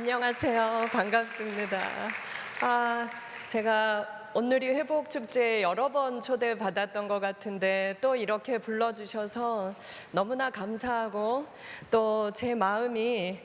안녕하세요. 반갑습니다. 제가 온누리 회복축제에 여러 번 초대받았던 것 같은데 또 이렇게 불러주셔서 너무나 감사하고 또 제 마음이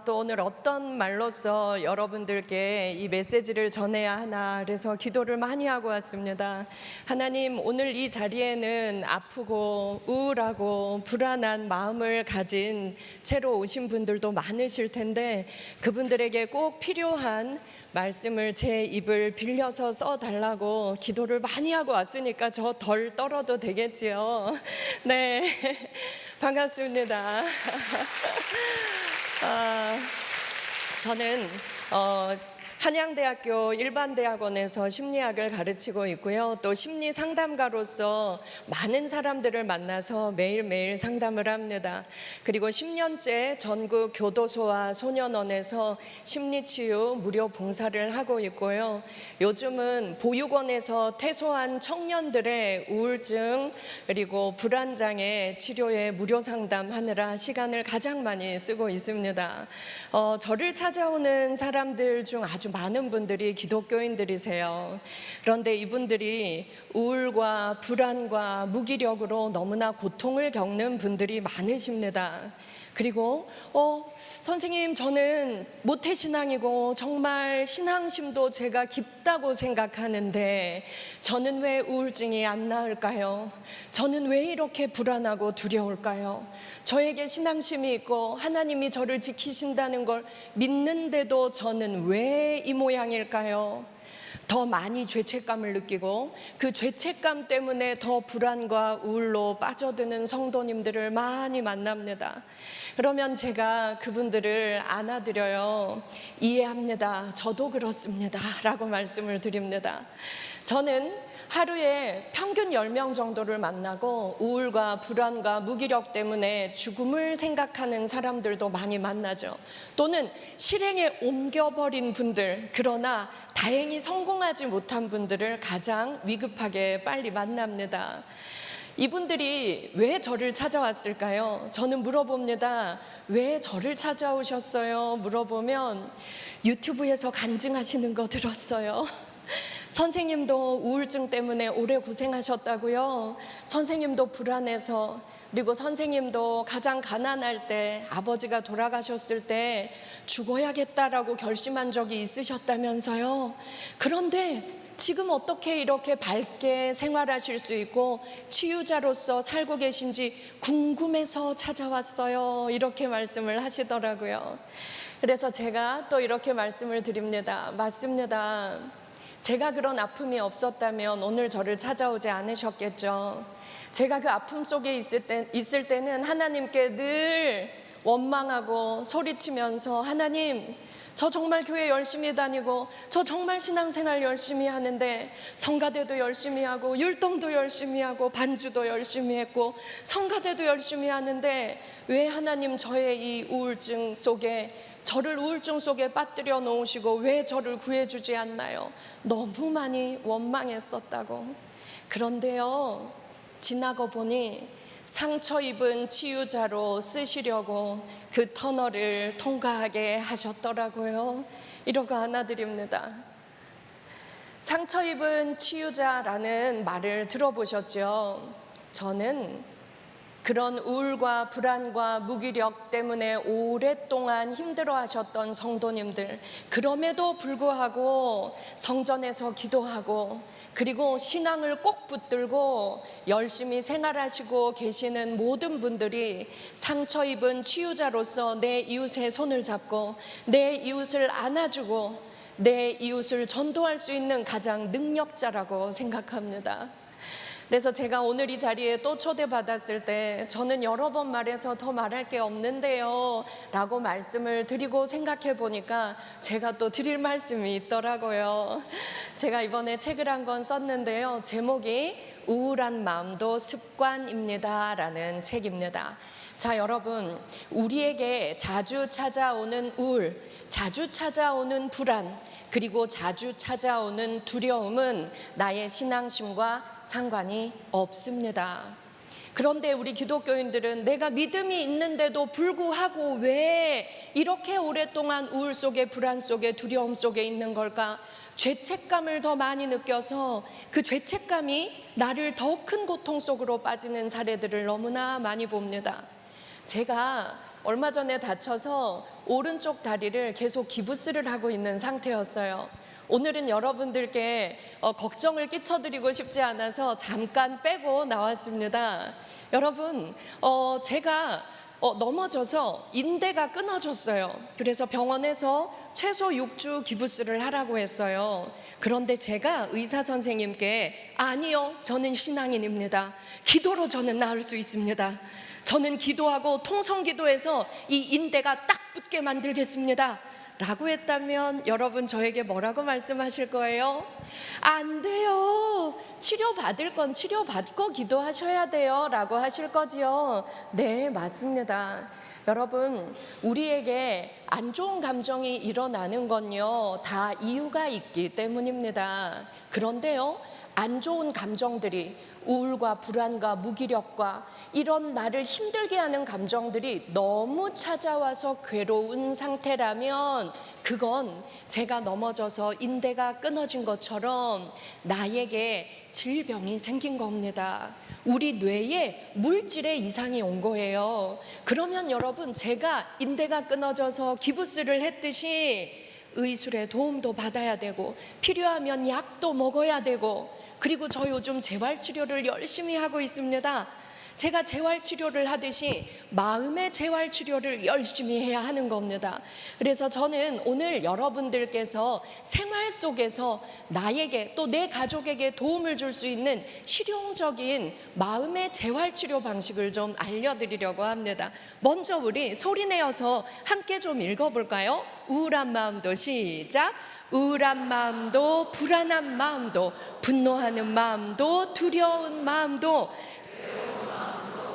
또 오늘 어떤 말로써 여러분들께 이 메시지를 전해야 하나 그래서 기도를 많이 하고 왔습니다. 하나님, 오늘 이 자리에는 아프고 우울하고 불안한 마음을 가진 채로 오신 분들도 많으실 텐데 그분들에게 꼭 필요한 말씀을 제 입을 빌려서 써달라고 기도를 많이 하고 왔으니까 저 덜 떨어도 되겠지요. 네, 반갑습니다. 저는 한양대학교 일반대학원에서 심리학을 가르치고 있고요. 또 심리상담가로서 많은 사람들을 만나서 매일매일 상담을 합니다. 그리고 10년째 전국 교도소와 소년원에서 심리치유 무료 봉사를 하고 있고요. 요즘은 보육원에서 퇴소한 청년들의 우울증 그리고 불안장애 치료에 무료 상담하느라 시간을 가장 많이 쓰고 있습니다. 저를 찾아오는 사람들 중 아주 많은 분들이 기독교인들이세요. 그런데 이분들이 우울과 불안과 무기력으로 너무나 고통을 겪는 분들이 많으십니다. 그리고 선생님, 저는 모태신앙이고 정말 신앙심도 제가 깊다고 생각하는데 저는 왜 우울증이 안 나을까요? 저는 왜 이렇게 불안하고 두려울까요? 저에게 신앙심이 있고 하나님이 저를 지키신다는 걸 믿는데도 저는 왜 이 모양일까요? 더 많이 죄책감을 느끼고 그 죄책감 때문에 더 불안과 우울로 빠져드는 성도님들을 많이 만납니다. 그러면 제가 그분들을 안아드려요. 이해합니다. 저도 그렇습니다. 라고 말씀을 드립니다. 저는 하루에 평균 10명 정도를 만나고 우울과 불안과 무기력 때문에 죽음을 생각하는 사람들도 많이 만나죠. 또는 실행에 옮겨버린 분들, 그러나 다행히 성공하지 못한 분들을 가장 위급하게 빨리 만납니다. 이분들이 왜 저를 찾아왔을까요? 저는 물어봅니다. 왜 저를 찾아오셨어요? 물어보면 유튜브에서 간증하시는 거 들었어요. 선생님도 우울증 때문에 오래 고생하셨다고요? 선생님도 불안해서, 그리고 선생님도 가장 가난할 때, 아버지가 돌아가셨을 때 죽어야겠다라고 결심한 적이 있으셨다면서요? 그런데 지금 어떻게 이렇게 밝게 생활하실 수 있고 치유자로서 살고 계신지 궁금해서 찾아왔어요. 이렇게 말씀을 하시더라고요. 그래서 제가 또 이렇게 말씀을 드립니다. 맞습니다. 제가 그런 아픔이 없었다면 오늘 저를 찾아오지 않으셨겠죠. 제가 그 아픔 속에 있을 때는 하나님께 늘 원망하고 소리치면서 하나님, 저 정말 교회 열심히 다니고 저 정말 신앙생활 열심히 하는데 성가대도 열심히 하고 율동도 열심히 하고 반주도 열심히 했고 성가대도 열심히 하는데 왜 하나님 저의 이 우울증 속에 저를 우울증 속에 빠뜨려 놓으시고 왜 저를 구해주지 않나요? 너무 많이 원망했었다고. 그런데요, 지나고 보니 상처 입은 치유자로 쓰시려고 그 터널을 통과하게 하셨더라고요. 이러고 안아드립니다. 상처 입은 치유자라는 말을 들어보셨죠? 저는 그런 우울과 불안과 무기력 때문에 오랫동안 힘들어하셨던 성도님들, 그럼에도 불구하고 성전에서 기도하고 그리고 신앙을 꼭 붙들고 열심히 생활하시고 계시는 모든 분들이 상처 입은 치유자로서 내 이웃의 손을 잡고 내 이웃을 안아주고 내 이웃을 전도할 수 있는 가장 능력자라고 생각합니다. 그래서 제가 오늘 이 자리에 또 초대받았을 때 저는 여러 번 말해서 더 말할 게 없는데요 라고 말씀을 드리고 생각해 보니까 제가 또 드릴 말씀이 있더라고요. 제가 이번에 책을 한 권 썼는데요. 제목이 우울한 마음도 습관입니다 라는 책입니다. 자, 여러분, 우리에게 자주 찾아오는 우울, 자주 찾아오는 불안, 그리고 자주 찾아오는 두려움은 나의 신앙심과 상관이 없습니다. 그런데 우리 기독교인들은 내가 믿음이 있는데도 불구하고 왜 이렇게 오랫동안 우울 속에, 불안 속에, 두려움 속에 있는 걸까? 죄책감을 더 많이 느껴서 그 죄책감이 나를 더 큰 고통 속으로 빠지는 사례들을 너무나 많이 봅니다. 제가 얼마 전에 다쳐서 오른쪽 다리를 계속 기부스를 하고 있는 상태였어요. 오늘은 여러분들께 걱정을 끼쳐드리고 싶지 않아서 잠깐 빼고 나왔습니다. 여러분, 제가 넘어져서 인대가 끊어졌어요. 그래서 병원에서 최소 6주 기부스를 하라고 했어요. 그런데 제가 의사 선생님께 아니요, 저는 신앙인입니다. 기도로 저는 나을 수 있습니다. 저는 기도하고 통성기도해서 이 인대가 딱 붙게 만들겠습니다 라고 했다면 여러분 저에게 뭐라고 말씀하실 거예요? 안 돼요. 치료받을 건 치료받고 기도하셔야 돼요 라고 하실 거지요. 네, 맞습니다. 여러분, 우리에게 안 좋은 감정이 일어나는 건요, 다 이유가 있기 때문입니다. 그런데요, 안 좋은 감정들이, 우울과 불안과 무기력과 이런 나를 힘들게 하는 감정들이 너무 찾아와서 괴로운 상태라면 그건 제가 넘어져서 인대가 끊어진 것처럼 나에게 질병이 생긴 겁니다. 우리 뇌에 물질의 이상이 온 거예요. 그러면 여러분, 제가 인대가 끊어져서 기부스를 했듯이 의술의 도움도 받아야 되고 필요하면 약도 먹어야 되고, 그리고 저 요즘 재활치료를 열심히 하고 있습니다. 제가 재활치료를 하듯이 마음의 재활치료를 열심히 해야 하는 겁니다. 그래서 저는 오늘 여러분들께서 생활 속에서 나에게 또 내 가족에게 도움을 줄 수 있는 실용적인 마음의 재활치료 방식을 좀 알려드리려고 합니다. 먼저 우리 소리내어서 함께 좀 읽어볼까요? 우울한 마음도 시작. 우울한 마음도, 불안한 마음도, 분노하는 마음도, 두려운 마음도,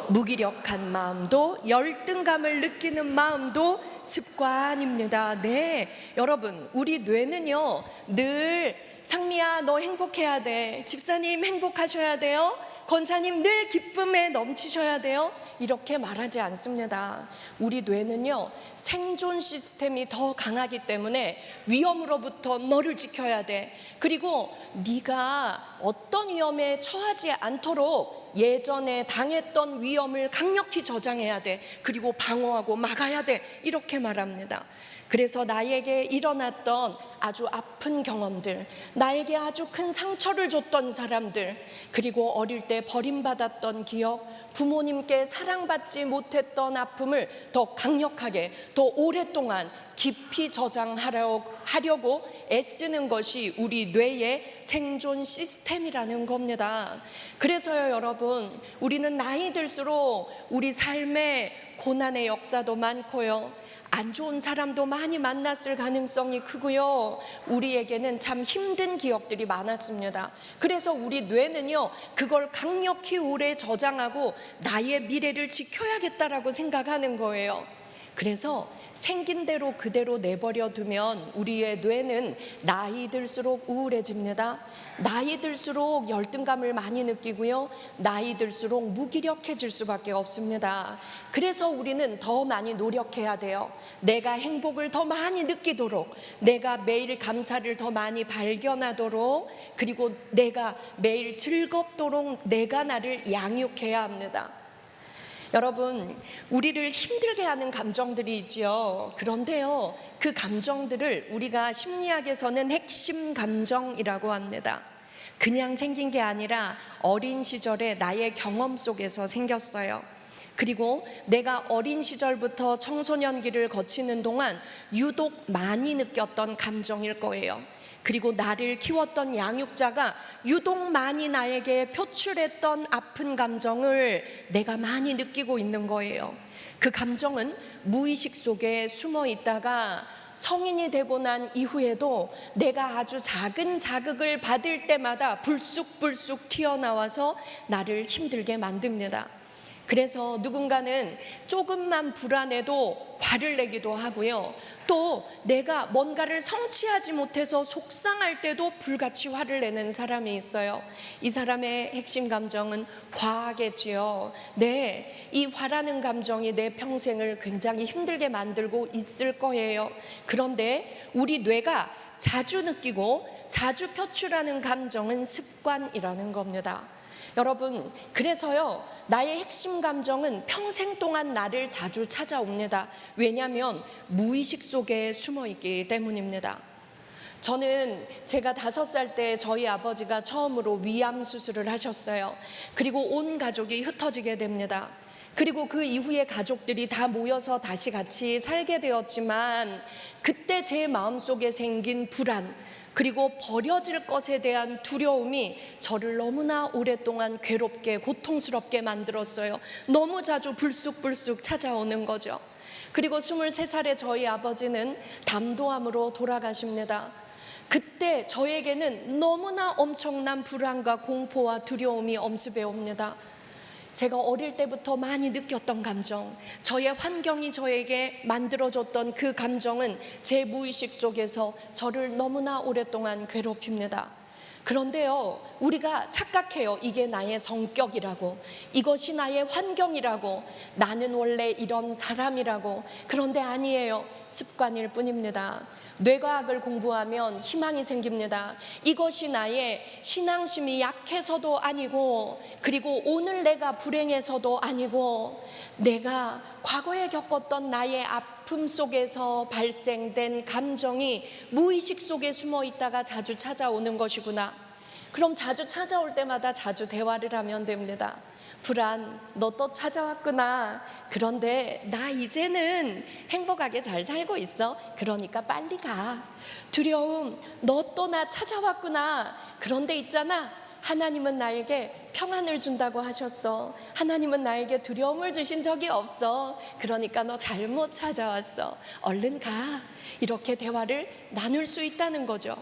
무기력한 마음도, 열등감을 느끼는 마음도 습관입니다. 네, 여러분, 우리 뇌는요 늘 상미야 너 행복해야 돼, 집사님 행복하셔야 돼요, 권사님 늘 기쁨에 넘치셔야 돼요, 이렇게 말하지 않습니다. 우리 뇌는요 생존 시스템이 더 강하기 때문에 위험으로부터 너를 지켜야 돼, 그리고 네가 어떤 위험에 처하지 않도록 예전에 당했던 위험을 강력히 저장해야 돼, 그리고 방어하고 막아야 돼, 이렇게 말합니다. 그래서 나에게 일어났던 아주 아픈 경험들, 나에게 아주 큰 상처를 줬던 사람들, 그리고 어릴 때 버림받았던 기억, 부모님께 사랑받지 못했던 아픔을 더 강력하게, 더 오랫동안 깊이 저장하려고 애쓰는 것이 우리 뇌의 생존 시스템이라는 겁니다. 그래서요 여러분, 우리는 나이 들수록 우리 삶에 고난의 역사도 많고요, 안 좋은 사람도 많이 만났을 가능성이 크고요, 우리에게는 참 힘든 기억들이 많았습니다. 그래서 우리 뇌는요 그걸 강력히 오래 저장하고 나의 미래를 지켜야겠다라고 생각하는 거예요. 그래서 생긴 대로 그대로 내버려 두면 우리의 뇌는 나이 들수록 우울해집니다. 나이 들수록 열등감을 많이 느끼고요, 나이 들수록 무기력해질 수밖에 없습니다. 그래서 우리는 더 많이 노력해야 돼요. 내가 행복을 더 많이 느끼도록, 내가 매일 감사를 더 많이 발견하도록, 그리고 내가 매일 즐겁도록 내가 나를 양육해야 합니다. 여러분, 우리를 힘들게 하는 감정들이 있지요. 그런데요, 그 감정들을 우리가 심리학에서는 핵심 감정이라고 합니다. 그냥 생긴 게 아니라 어린 시절에 나의 경험 속에서 생겼어요. 그리고 내가 어린 시절부터 청소년기를 거치는 동안 유독 많이 느꼈던 감정일 거예요. 그리고 나를 키웠던 양육자가 유독 많이 나에게 표출했던 아픈 감정을 내가 많이 느끼고 있는 거예요. 그 감정은 무의식 속에 숨어 있다가 성인이 되고 난 이후에도 내가 아주 작은 자극을 받을 때마다 불쑥불쑥 튀어나와서 나를 힘들게 만듭니다. 그래서 누군가는 조금만 불안해도 화를 내기도 하고요. 또 내가 뭔가를 성취하지 못해서 속상할 때도 불같이 화를 내는 사람이 있어요. 이 사람의 핵심 감정은 화겠지요. 네, 이 화라는 감정이 내 평생을 굉장히 힘들게 만들고 있을 거예요. 그런데 우리 뇌가 자주 느끼고 자주 표출하는 감정은 습관이라는 겁니다. 여러분, 그래서요, 나의 핵심 감정은 평생 동안 나를 자주 찾아옵니다. 왜냐하면 무의식 속에 숨어 있기 때문입니다. 저는 제가 5살 때 저희 아버지가 처음으로 위암 수술을 하셨어요. 그리고 온 가족이 흩어지게 됩니다. 그리고 그 이후에 가족들이 다 모여서 다시 같이 살게 되었지만, 그때 제 마음속에 생긴 불안, 그리고 버려질 것에 대한 두려움이 저를 너무나 오랫동안 괴롭게 고통스럽게 만들었어요. 너무 자주 불쑥불쑥 찾아오는 거죠. 그리고 23살의 저희 아버지는 담도암으로 돌아가십니다. 그때 저에게는 너무나 엄청난 불안과 공포와 두려움이 엄습해 옵니다. 제가 어릴 때부터 많이 느꼈던 감정, 저의 환경이 저에게 만들어줬던 그 감정은 제 무의식 속에서 저를 너무나 오랫동안 괴롭힙니다. 그런데요, 우리가 착각해요. 이게 나의 성격이라고, 이것이 나의 환경이라고, 나는 원래 이런 사람이라고. 그런데 아니에요. 습관일 뿐입니다. 뇌과학을 공부하면 희망이 생깁니다. 이것이 나의 신앙심이 약해서도 아니고, 그리고 오늘 내가 불행해서도 아니고, 내가 과거에 겪었던 나의 아픔 속에서 발생된 감정이 무의식 속에 숨어 있다가 자주 찾아오는 것이구나. 그럼 자주 찾아올 때마다 자주 대화를 하면 됩니다. 불안, 너 또 찾아왔구나. 그런데 나 이제는 행복하게 잘 살고 있어. 그러니까 빨리 가. 두려움, 너 또 나 찾아왔구나. 그런데 있잖아, 하나님은 나에게 평안을 준다고 하셨어. 하나님은 나에게 두려움을 주신 적이 없어. 그러니까 너 잘못 찾아왔어. 얼른 가. 이렇게 대화를 나눌 수 있다는 거죠.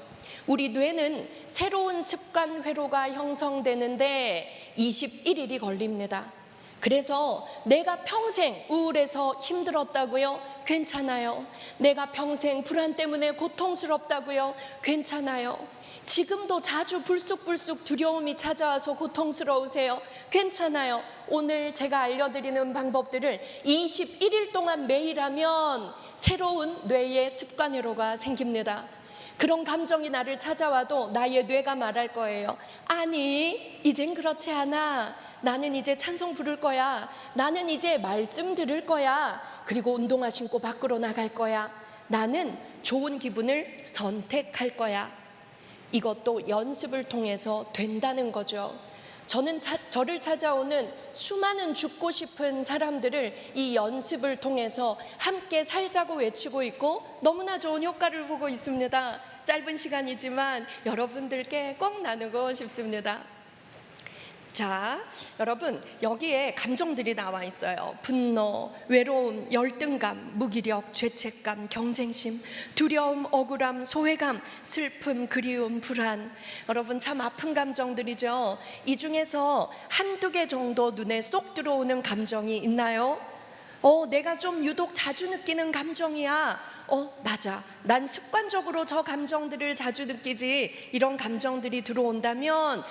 우리 뇌는 새로운 습관 회로가 형성되는데 21일이 걸립니다. 그래서 내가 평생 우울해서 힘들었다고요? 괜찮아요. 내가 평생 불안 때문에 고통스럽다고요? 괜찮아요. 지금도 자주 불쑥불쑥 두려움이 찾아와서 고통스러우세요? 괜찮아요. 오늘 제가 알려드리는 방법들을 21일 동안 매일 하면 새로운 뇌의 습관 회로가 생깁니다. 그런 감정이 나를 찾아와도 나의 뇌가 말할 거예요. 아니, 이젠 그렇지 않아. 나는 이제 찬송 부를 거야. 나는 이제 말씀 들을 거야. 그리고 운동화 신고 밖으로 나갈 거야. 나는 좋은 기분을 선택할 거야. 이것도 연습을 통해서 된다는 거죠. 저는 저를 찾아오는 수많은 죽고 싶은 사람들을 이 연습을 통해서 함께 살자고 외치고 있고 너무나 좋은 효과를 보고 있습니다. 짧은 시간이지만 여러분들께 꼭 나누고 싶습니다. 자, 여러분, 여기에 감정들이 나와 있어요. 분노, 외로움, 열등감, 무기력, 죄책감, 경쟁심, 두려움, 억울함, 소외감, 슬픔, 그리움, 불안. 여러분, 참 아픈 감정들이죠. 이 중에서 한두 개 정도 눈에 쏙 들어오는 감정이 있나요? 내가 좀 유독 자주 느끼는 감정이야. 맞아. 난 습관적으로 저 감정들을 자주 느끼지. 이런 감정들이 들어온다면,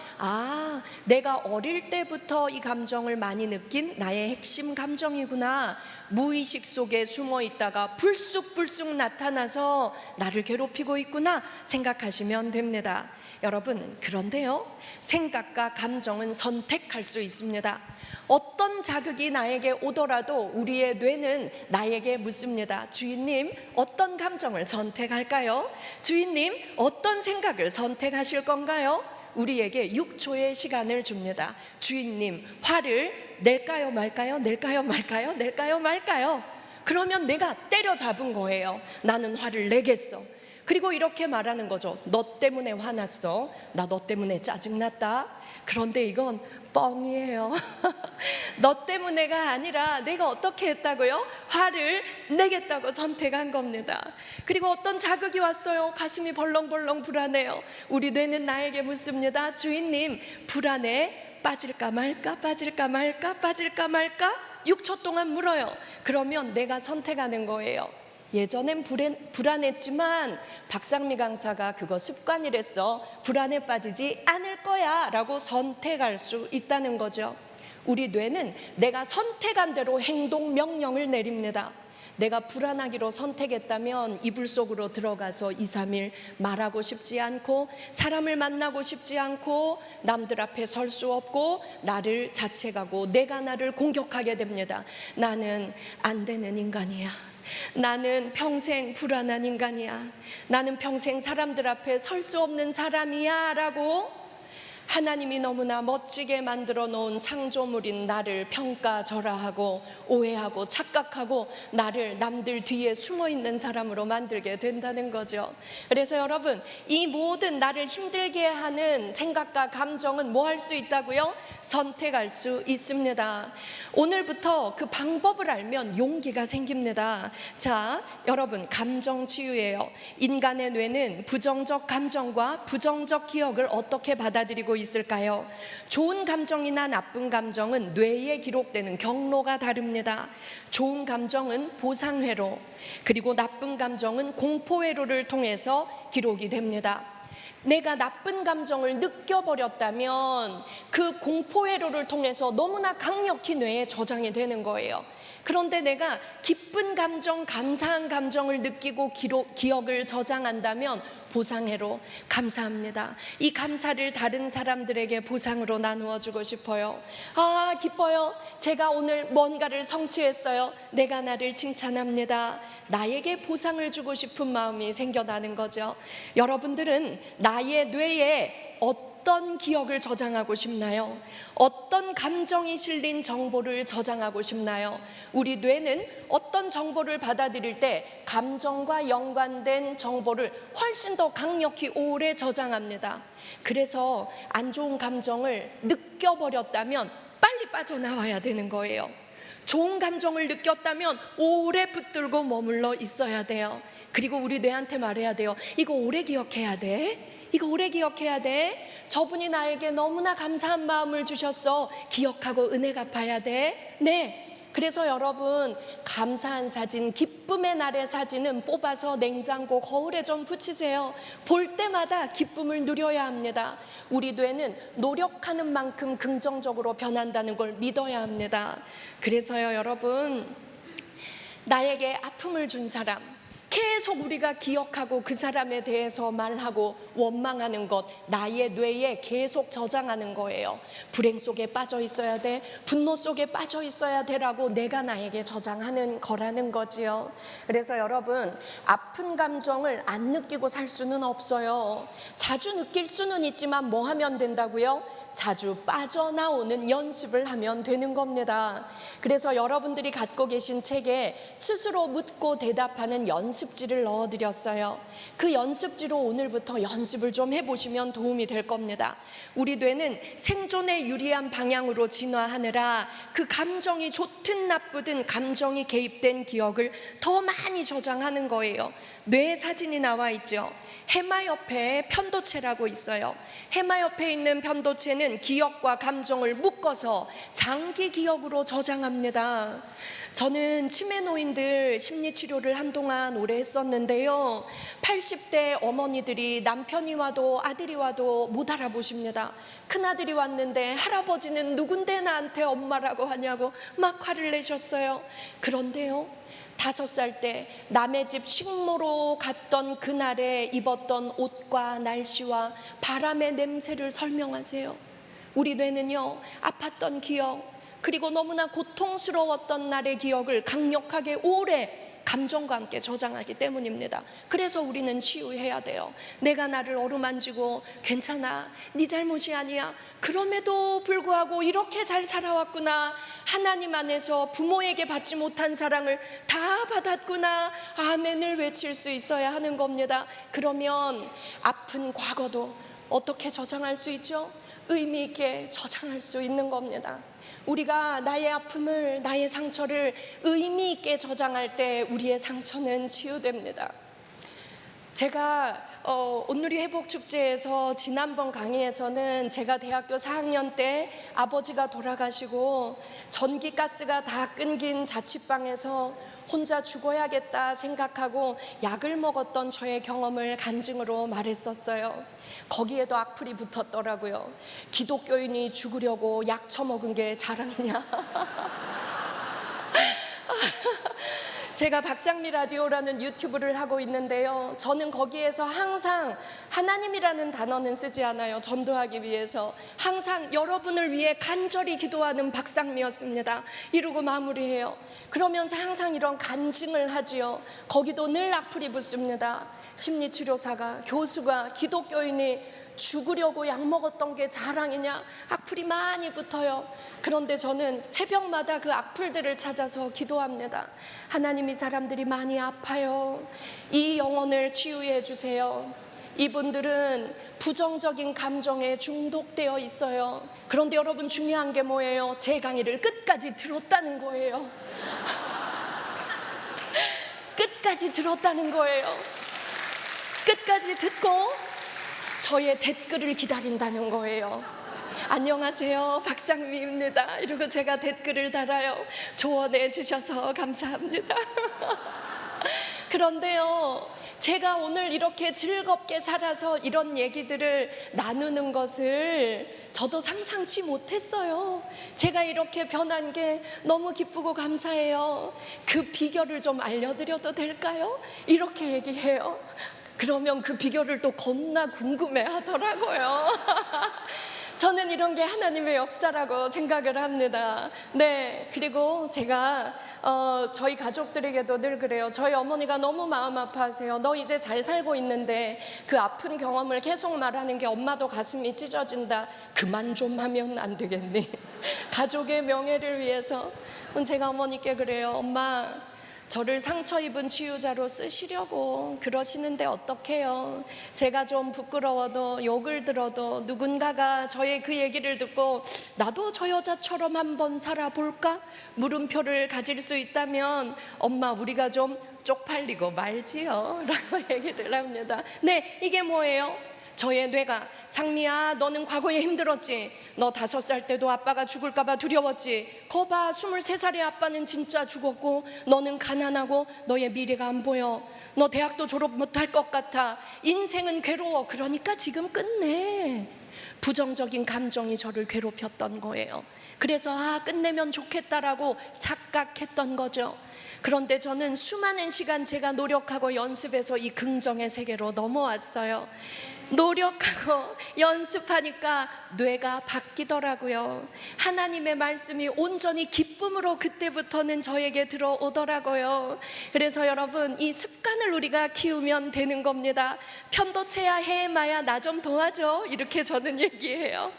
내가 어릴 때부터 이 감정을 많이 느낀 나의 핵심 감정이구나. 무의식 속에 숨어 있다가 불쑥불쑥 나타나서 나를 괴롭히고 있구나 생각하시면 됩니다. 여러분, 그런데요, 생각과 감정은 선택할 수 있습니다. 어떤 자극이 나에게 오더라도 우리의 뇌는 나에게 묻습니다. 주인님, 어떤 감정을 선택할까요? 주인님, 어떤 생각을 선택하실 건가요? 우리에게 6초의 시간을 줍니다. 주인님, 화를 낼까요 말까요? 낼까요 말까요? 낼까요 말까요? 그러면 내가 때려잡은 거예요. 나는 화를 내겠어. 그리고 이렇게 말하는 거죠. 너 때문에 화났어. 나 너 때문에 짜증났다. 그런데 이건 뻥이에요. 너 때문에가 아니라 내가 어떻게 했다고요? 화를 내겠다고 선택한 겁니다. 그리고 어떤 자극이 왔어요. 가슴이 벌렁벌렁 불안해요. 우리 뇌는 나에게 묻습니다. 주인님, 불안해. 빠질까 말까, 빠질까 말까, 빠질까 말까 6초 동안 물어요. 그러면 내가 선택하는 거예요. 예전엔 불안했지만 박상미 강사가 그거 습관이랬어. 불안에 빠지지 않을 거야 라고 선택할 수 있다는 거죠. 우리 뇌는 내가 선택한 대로 행동 명령을 내립니다. 내가 불안하기로 선택했다면 이불 속으로 들어가서 2, 3일 말하고 싶지 않고, 사람을 만나고 싶지 않고, 남들 앞에 설 수 없고, 나를 자책하고 내가 나를 공격하게 됩니다. 나는 안 되는 인간이야. 나는 평생 불안한 인간이야. 나는 평생 사람들 앞에 설 수 없는 사람이야 라고 하나님이 너무나 멋지게 만들어 놓은 창조물인 나를 평가절하하고 오해하고 착각하고 나를 남들 뒤에 숨어 있는 사람으로 만들게 된다는 거죠. 그래서 여러분, 이 모든 나를 힘들게 하는 생각과 감정은 뭐 할 수 있다고요? 선택할 수 있습니다. 오늘부터 그 방법을 알면 용기가 생깁니다. 자, 여러분, 감정 치유예요. 인간의 뇌는 부정적 감정과 부정적 기억을 어떻게 받아들이고 있을까요? 좋은 감정이나 나쁜 감정은 뇌에 기록되는 경로가 다릅니다. 좋은 감정은 보상회로, 그리고 나쁜 감정은 공포회로를 통해서 기록이 됩니다. 내가 나쁜 감정을 느껴버렸다면 그 공포회로를 통해서 너무나 강력히 뇌에 저장이 되는 거예요. 그런데 내가 기쁜 감정, 감사한 감정을 느끼고 기억을 저장한다면 보상회로, 감사합니다. 이 감사를 다른 사람들에게 보상으로 나누어 주고 싶어요. 아, 기뻐요. 제가 오늘 뭔가를 성취했어요. 내가 나를 칭찬합니다. 나에게 보상을 주고 싶은 마음이 생겨나는 거죠. 여러분들은 나의 뇌에 어떤 기억을 저장하고 싶나요? 어떤 감정이 실린 정보를 저장하고 싶나요? 우리 뇌는 어떤 정보를 받아들일 때 감정과 연관된 정보를 훨씬 더 강력히 오래 저장합니다. 그래서 안 좋은 감정을 느껴버렸다면 빨리 빠져나와야 되는 거예요. 좋은 감정을 느꼈다면 오래 붙들고 머물러 있어야 돼요. 그리고 우리 뇌한테 말해야 돼요. 이거 오래 기억해야 돼. 이거 오래 기억해야 돼. 저분이 나에게 너무나 감사한 마음을 주셨어. 기억하고 은혜 갚아야 돼. 네. 그래서 여러분, 감사한 사진, 기쁨의 날의 사진은 뽑아서 냉장고 거울에 좀 붙이세요. 볼 때마다 기쁨을 누려야 합니다. 우리 뇌는 노력하는 만큼 긍정적으로 변한다는 걸 믿어야 합니다. 그래서요, 여러분, 나에게 아픔을 준 사람 계속 우리가 기억하고 그 사람에 대해서 말하고 원망하는 것, 나의 뇌에 계속 저장하는 거예요. 불행 속에 빠져 있어야 돼, 분노 속에 빠져 있어야 돼라고 내가 나에게 저장하는 거라는 거지요. 그래서 여러분, 아픈 감정을 안 느끼고 살 수는 없어요. 자주 느낄 수는 있지만 뭐 하면 된다고요? 자주 빠져나오는 연습을 하면 되는 겁니다. 그래서 여러분들이 갖고 계신 책에 스스로 묻고 대답하는 연습지를 넣어드렸어요. 그 연습지로 오늘부터 연습을 좀 해보시면 도움이 될 겁니다. 우리 뇌는 생존에 유리한 방향으로 진화하느라 그 감정이 좋든 나쁘든 감정이 개입된 기억을 더 많이 저장하는 거예요. 뇌 사진이 나와 있죠. 해마 옆에 편도체라고 있어요. 해마 옆에 있는 편도체는 기억과 감정을 묶어서 장기 기억으로 저장합니다. 저는 치매 노인들 심리치료를 한동안 오래 했었는데요, 80대 어머니들이 남편이 와도 아들이 와도 못 알아보십니다. 큰아들이 왔는데 할아버지는 누군데 나한테 엄마라고 하냐고 막 화를 내셨어요. 그런데요, 5살 때 남의 집 식모로 갔던 그날에 입었던 옷과 날씨와 바람의 냄새를 설명하세요. 우리 뇌는요, 아팠던 기억, 그리고 너무나 고통스러웠던 날의 기억을 강력하게 오래 감정과 함께 저장하기 때문입니다. 그래서 우리는 치유해야 돼요. 내가 나를 어루만지고 괜찮아, 네 잘못이 아니야, 그럼에도 불구하고 이렇게 잘 살아왔구나, 하나님 안에서 부모에게 받지 못한 사랑을 다 받았구나, 아멘을 외칠 수 있어야 하는 겁니다. 그러면 아픈 과거도 어떻게 저장할 수 있죠? 의미 있게 저장할 수 있는 겁니다. 우리가 나의 아픔을, 나의 상처를 의미 있게 저장할 때 우리의 상처는 치유됩니다. 제가 온누리 회복축제에서 지난번 강의에서는 제가 대학교 4학년 때 아버지가 돌아가시고 전기가스가 다 끊긴 자취방에서 혼자 죽어야겠다 생각하고 약을 먹었던 저의 경험을 간증으로 말했었어요. 거기에도 악플이 붙었더라고요. 기독교인이 죽으려고 약 처먹은 게 자랑이냐. 제가 박상미 라디오라는 유튜브를 하고 있는데요, 저는 거기에서 항상 하나님이라는 단어는 쓰지 않아요. 전도하기 위해서 항상 여러분을 위해 간절히 기도하는 박상미였습니다. 이러고 마무리해요. 그러면서 항상 이런 간증을 하지요. 거기도 늘 악플이 붙습니다. 심리치료사가, 교수가, 기독교인이 죽으려고 약 먹었던 게 자랑이냐, 악플이 많이 붙어요. 그런데 저는 새벽마다 그 악플들을 찾아서 기도합니다. 하나님, 이 사람들이 많이 아파요. 이 영혼을 치유해 주세요. 이분들은 부정적인 감정에 중독되어 있어요. 그런데 여러분, 중요한 게 뭐예요? 제 강의를 끝까지 들었다는 거예요. 끝까지 들었다는 거예요. 끝까지 듣고 저의 댓글을 기다린다는 거예요. 안녕하세요, 박상미입니다. 이러고 제가 댓글을 달아요. 조언해 주셔서 감사합니다. 그런데요, 제가 오늘 이렇게 즐겁게 살아서 이런 얘기들을 나누는 것을 저도 상상치 못했어요. 제가 이렇게 변한 게 너무 기쁘고 감사해요. 그 비결을 좀 알려드려도 될까요? 이렇게 얘기해요. 그러면 그 비결을 또 겁나 궁금해 하더라고요. 저는 이런 게 하나님의 역사라고 생각을 합니다. 네, 그리고 제가 저희 가족들에게도 늘 그래요. 저희 어머니가 너무 마음 아파하세요. 너 이제 잘 살고 있는데 그 아픈 경험을 계속 말하는 게 엄마도 가슴이 찢어진다. 그만 좀 하면 안 되겠니? 가족의 명예를 위해서. 제가 어머니께 그래요. 엄마, 저를 상처 입은 치유자로 쓰시려고 그러시는데 어떡해요? 제가 좀 부끄러워도 욕을 들어도 누군가가 저의 그 얘기를 듣고 나도 저 여자처럼 한번 살아볼까? 물음표를 가질 수 있다면 엄마, 우리가 좀 쪽팔리고 말지요 라고 얘기를 합니다. 네, 이게 뭐예요? 저의 뇌가, 상미야, 너는 과거에 힘들었지. 너 5살 때도 아빠가 죽을까 봐 두려웠지. 거봐, 23살의 아빠는 진짜 죽었고 너는 가난하고 너의 미래가 안 보여. 너 대학도 졸업 못할 것 같아. 인생은 괴로워. 그러니까 지금 끝내. 부정적인 감정이 저를 괴롭혔던 거예요. 그래서 끝내면 좋겠다라고 착각했던 거죠. 그런데 저는 수많은 시간 제가 노력하고 연습해서 이 긍정의 세계로 넘어왔어요. 노력하고 연습하니까 뇌가 바뀌더라고요. 하나님의 말씀이 온전히 기쁨으로 그때부터는 저에게 들어오더라고요. 그래서 여러분, 이 습관을 우리가 키우면 되는 겁니다. 편도체야, 해마야, 나 좀 도와줘, 이렇게 저는 얘기해요.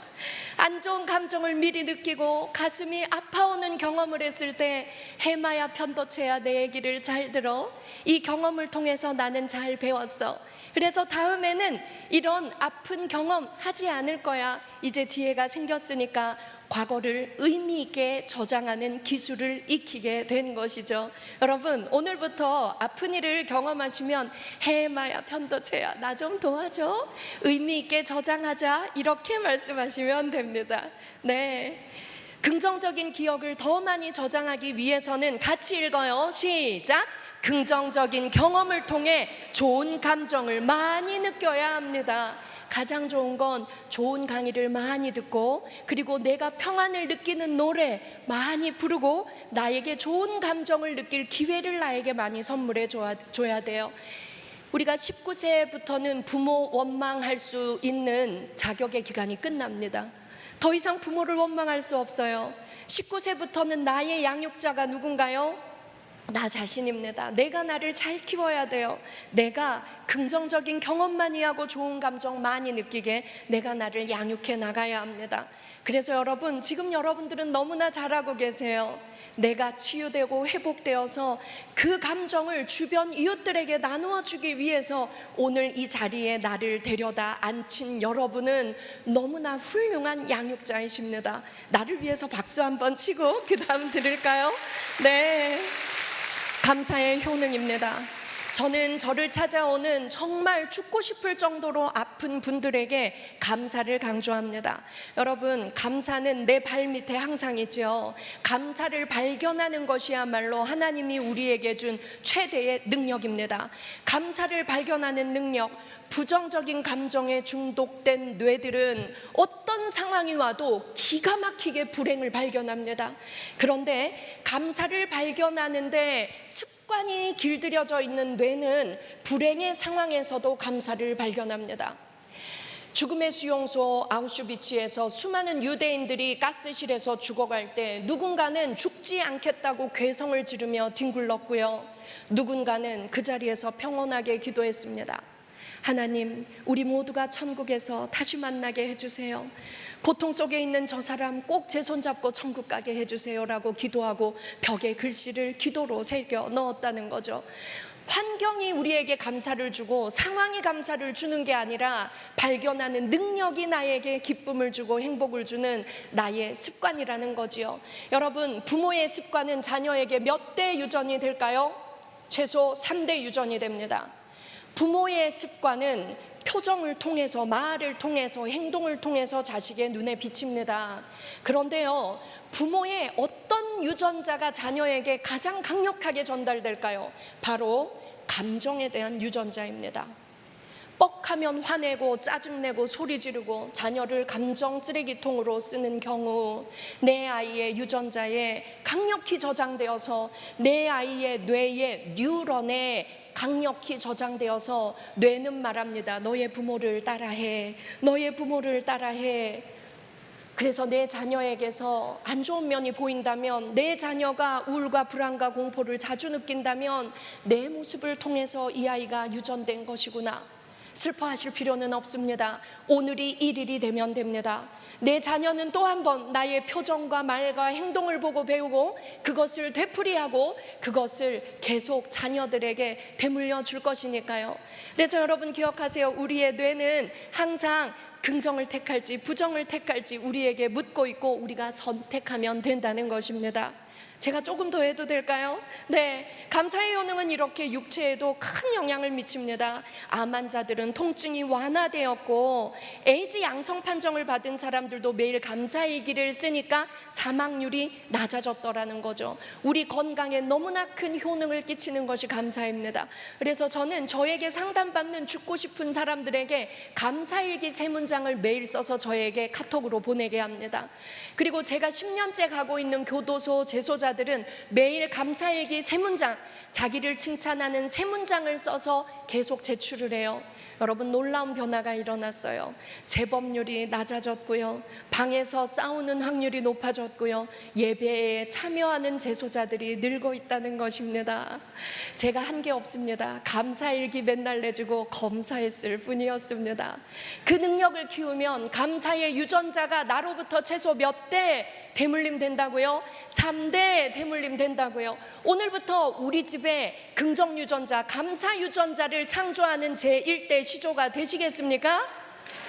안 좋은 감정을 미리 느끼고 가슴이 아파오는 경험을 했을 때, 해마야, 편도체야, 내 얘기를 잘 들어. 이 경험을 통해서 나는 잘 배웠어. 그래서 다음에는 이런 아픈 경험 하지 않을 거야. 이제 지혜가 생겼으니까 과거를 의미 있게 저장하는 기술을 익히게 된 것이죠. 여러분, 오늘부터 아픈 일을 경험하시면 해마야, 편도체야, 나 좀 도와줘, 의미 있게 저장하자, 이렇게 말씀하시면 됩니다. 네, 긍정적인 기억을 더 많이 저장하기 위해서는 같이 읽어요. 시작! 긍정적인 경험을 통해 좋은 감정을 많이 느껴야 합니다. 가장 좋은 건 좋은 강의를 많이 듣고, 그리고 내가 평안을 느끼는 노래 많이 부르고, 나에게 좋은 감정을 느낄 기회를 나에게 많이 선물해 줘야 돼요. 우리가 19세부터는 부모 원망할 수 있는 자격의 기간이 끝납니다. 더 이상 부모를 원망할 수 없어요. 19세부터는 나의 양육자가 누군가요? 나 자신입니다. 내가 나를 잘 키워야 돼요. 내가 긍정적인 경험만이 하고 좋은 감정 많이 느끼게 내가 나를 양육해 나가야 합니다. 그래서 여러분, 지금 여러분들은 너무나 잘하고 계세요. 내가 치유되고 회복되어서 그 감정을 주변 이웃들에게 나누어 주기 위해서 오늘 이 자리에 나를 데려다 앉힌 여러분은 너무나 훌륭한 양육자이십니다. 나를 위해서 박수 한번 치고 그 다음 들을까요? 네, 감사의 효능입니다. 저는 저를 찾아오는 정말 죽고 싶을 정도로 아픈 분들에게 감사를 강조합니다. 여러분, 감사는 내 발밑에 항상 있죠. 감사를 발견하는 것이야말로 하나님이 우리에게 준 최대의 능력입니다. 감사를 발견하는 능력, 부정적인 감정에 중독된 뇌들은 어떤 상황이 와도 기가 막히게 불행을 발견합니다. 그런데 감사를 발견하는데 습관이 길들여져 있는 뇌는 불행의 상황에서도 감사를 발견합니다. 죽음의 수용소 아우슈비츠에서 수많은 유대인들이 가스실에서 죽어갈 때 누군가는 죽지 않겠다고 괴성을 지르며 뒹굴렀고요, 누군가는 그 자리에서 평온하게 기도했습니다. 하나님, 우리 모두가 천국에서 다시 만나게 해주세요. 고통 속에 있는 저 사람 꼭 제 손잡고 천국 가게 해주세요라고 기도하고 벽에 글씨를 기도로 새겨 넣었다는 거죠. 환경이 우리에게 감사를 주고 상황이 감사를 주는 게 아니라 발견하는 능력이 나에게 기쁨을 주고 행복을 주는 나의 습관이라는 거지요. 여러분, 부모의 습관은 자녀에게 몇 대 유전이 될까요? 최소 3대 유전이 됩니다. 부모의 습관은 표정을 통해서, 말을 통해서, 행동을 통해서 자식의 눈에 비칩니다. 그런데요, 부모의 어떤 유전자가 자녀에게 가장 강력하게 전달될까요? 바로 감정에 대한 유전자입니다. 뻑하면 화내고 짜증내고 소리 지르고 자녀를 감정 쓰레기통으로 쓰는 경우 내 아이의 유전자에 강력히 저장되어서 내 아이의 뇌의 뉴런에 강력히 저장되어서 뇌는 말합니다. 너의 부모를 따라해, 너의 부모를 따라해. 그래서 내 자녀에게서 안 좋은 면이 보인다면, 내 자녀가 우울과 불안과 공포를 자주 느낀다면 내 모습을 통해서 이 아이가 유전된 것이구나. 슬퍼하실 필요는 없습니다. 오늘이 일일이 되면 됩니다. 내 자녀는 또 한 번 나의 표정과 말과 행동을 보고 배우고 그것을 되풀이하고 그것을 계속 자녀들에게 되물려 줄 것이니까요. 그래서 여러분 기억하세요. 우리의 뇌는 항상 긍정을 택할지 부정을 택할지 우리에게 묻고 있고 우리가 선택하면 된다는 것입니다. 제가 조금 더 해도 될까요? 네, 감사의 효능은 이렇게 육체에도 큰 영향을 미칩니다. 암 환자들은 통증이 완화되었고 에이즈 양성 판정을 받은 사람들도 매일 감사일기를 쓰니까 사망률이 낮아졌더라는 거죠. 우리 건강에 너무나 큰 효능을 끼치는 것이 감사입니다. 그래서 저는 저에게 상담받는 죽고 싶은 사람들에게 감사일기 3문장을 매일 써서 저에게 카톡으로 보내게 합니다. 그리고 제가 10년째 가고 있는 교도소 재소자들은 매일 감사일기 3문장, 자기를 칭찬하는 3문장을 써서 계속 제출을 해요. 여러분, 놀라운 변화가 일어났어요. 재범률이 낮아졌고요, 방에서 싸우는 확률이 높아졌고요, 예배에 참여하는 재소자들이 늘고 있다는 것입니다. 제가 한 게 없습니다. 감사일기 맨날 내주고 검사했을 뿐이었습니다. 그 능력을 키우면 감사의 유전자가 나로부터 최소 몇 대 대물림 된다고요? 3대 대물림 된다고요. 오늘부터 우리 집에 긍정 유전자, 감사 유전자를 창조하는 제1대 시조가 되시겠습니까?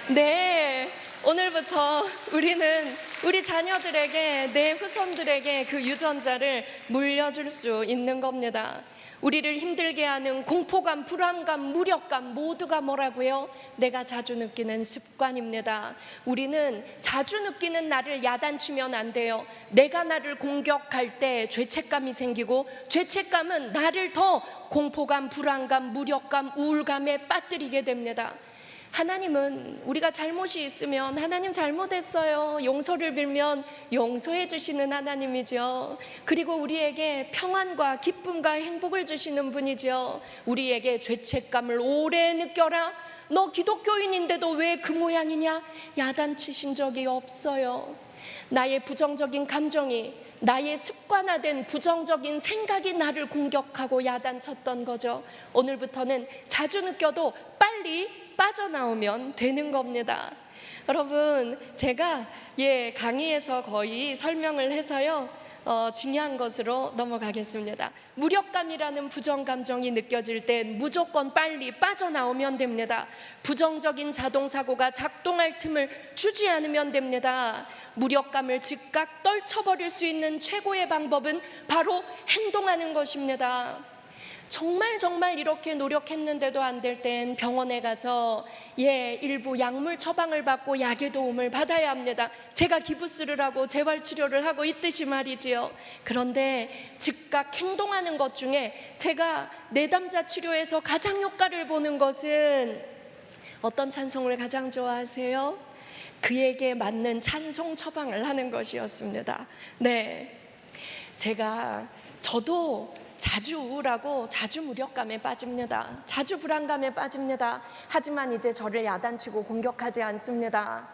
네, 오늘부터 우리는 우리 자녀들에게, 내 후손들에게 그 유전자를 물려줄 수 있는 겁니다. 우리를 힘들게 하는 공포감, 불안감, 무력감 모두가 뭐라고요? 내가 자주 느끼는 습관입니다. 우리는 자주 느끼는 나를 야단치면 안 돼요. 내가 나를 공격할 때 죄책감이 생기고 죄책감은 나를 더 공포감, 불안감, 무력감, 우울감에 빠뜨리게 됩니다. 하나님은 우리가 잘못이 있으면 하나님 잘못했어요, 용서를 빌면 용서해 주시는 하나님이죠. 그리고 우리에게 평안과 기쁨과 행복을 주시는 분이죠. 우리에게 죄책감을 오래 느껴라, 너 기독교인인데도 왜 그 모양이냐, 야단치신 적이 없어요. 나의 부정적인 감정이, 나의 습관화된 부정적인 생각이 나를 공격하고 야단쳤던 거죠. 오늘부터는 자주 느껴도 빨리 빠져나오면 되는 겁니다. 여러분, 제가 강의에서 거의 설명을 해서요, 중요한 것으로 넘어가겠습니다. 무력감이라는 부정감정이 느껴질 땐 무조건 빨리 빠져나오면 됩니다. 부정적인 자동사고가 작동할 틈을 주지 않으면 됩니다. 무력감을 즉각 떨쳐버릴 수 있는 최고의 방법은 바로 행동하는 것입니다. 정말 이렇게 노력했는데도 안 될 땐 병원에 가서 일부 약물 처방을 받고 약의 도움을 받아야 합니다. 제가 기부스를 하고 재활치료를 하고 있듯이 말이지요. 그런데 즉각 행동하는 것 중에 제가 내담자 치료에서 가장 효과를 보는 것은 어떤 찬송을 가장 좋아하세요? 그에게 맞는 찬송 처방을 하는 것이었습니다. 네, 저도 자주 우울하고 자주 무력감에 빠집니다. 자주 불안감에 빠집니다. 하지만 이제 저를 야단치고 공격하지 않습니다.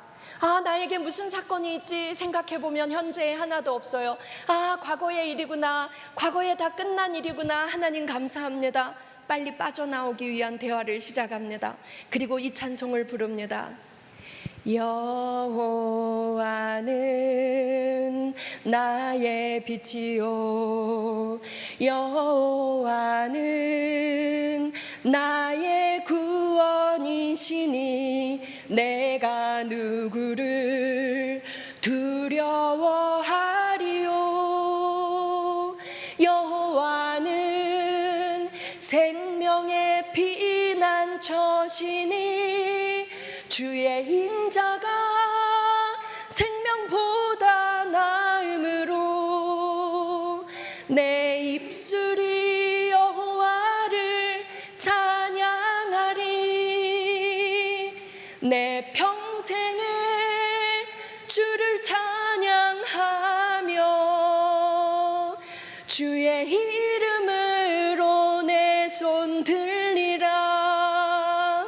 나에게 무슨 사건이 있지 생각해보면 현재에 하나도 없어요. 과거의 일이구나, 과거에 다 끝난 일이구나. 하나님 감사합니다. 빨리 빠져나오기 위한 대화를 시작합니다. 그리고 이 찬송을 부릅니다. 여호와는 나의 빛이요, 여호와는 나의 구원이시니 내가 누구를 두려워하리요. 여호와는 생명의 피난처시니 주의 인자가 생명보다 나음으로 내 입술이 여호와를 찬양하리. 내 평생에 주를 찬양하며 주의 이름으로 내 손 들리라.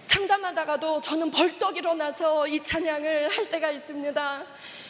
상담하다가도 저는 벌떡 일어나서 이 찬양을 할 때가 있습니다.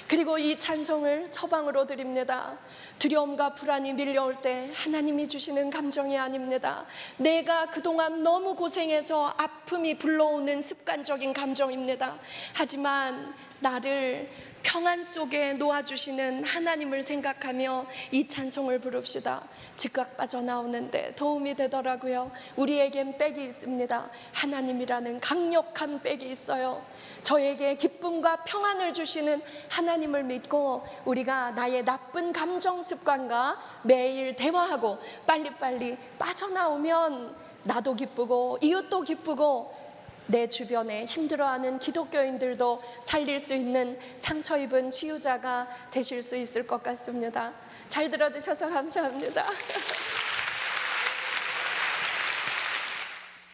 그리고 이 찬송을 처방으로 드립니다. 두려움과 불안이 밀려올 때 하나님이 주시는 감정이 아닙니다. 내가 그동안 너무 고생해서 아픔이 불러오는 습관적인 감정입니다. 하지만 나를 평안 속에 놓아주시는 하나님을 생각하며 이 찬송을 부릅시다. 즉각 빠져나오는데 도움이 되더라고요. 우리에겐 백이 있습니다. 하나님이라는 강력한 백이 있어요. 저에게 기쁨과 평안을 주시는 하나님을 믿고 우리가 나의 나쁜 감정 습관과 매일 대화하고 빨리빨리 빠져나오면 나도 기쁘고 이웃도 기쁘고 내 주변에 힘들어하는 기독교인들도 살릴 수 있는 상처 입은 치유자가 되실 수 있을 것 같습니다. 잘 들어주셔서 감사합니다.